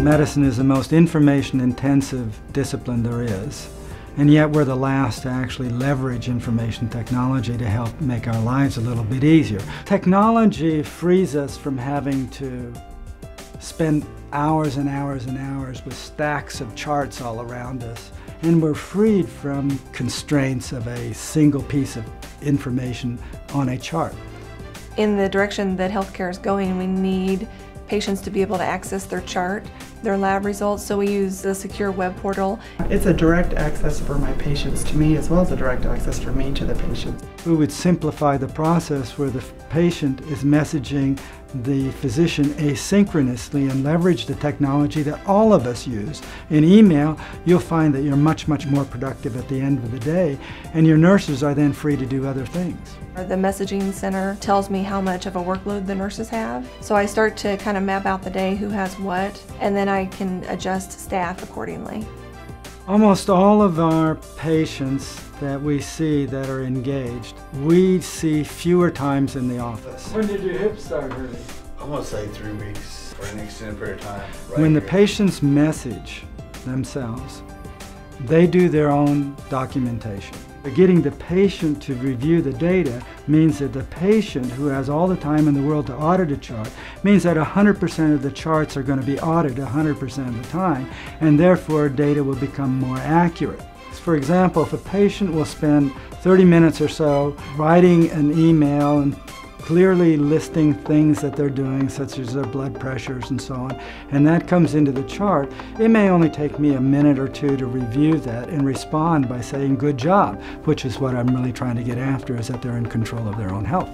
Medicine is the most information-intensive discipline there is, and yet we're the last to actually leverage information technology to help make our lives a little bit easier. Technology frees us from having to spend hours and hours and hours with stacks of charts all around us, and we're freed from constraints of a single piece of information on a chart. In the direction that healthcare is going, we need patients to be able to access their chart, their lab results, so we use the secure web portal. It's a direct access for my patients to me, as well as a direct access for me to the patients. We would simplify the process where the patient is messaging the physician asynchronously and leverage the technology that all of us use. In email, you'll find that you're much more productive at the end of the day, and your nurses are then free to do other things. The messaging center tells me how much of a workload the nurses have, so I start to kind of map out the day, who has what, and then I can adjust staff accordingly. Almost all of our patients that we see that are engaged, we see fewer times in the office. When did your hip start hurting? I'm gonna say 3 weeks for an extended period of time. Right When the here. patients message themselves, they do their own documentation. Getting the patient to review the data means that the patient, who has all the time in the world to audit a chart, means that 100% of the charts are going to be audited 100% of the time, and therefore data will become more accurate. For example, if a patient will spend 30 minutes or so writing an email and clearly listing things that they're doing, such as their blood pressures and so on, and that comes into the chart, it may only take me a minute or two to review that and respond by saying, "Good job," which is what I'm really trying to get after, is that they're in control of their own health.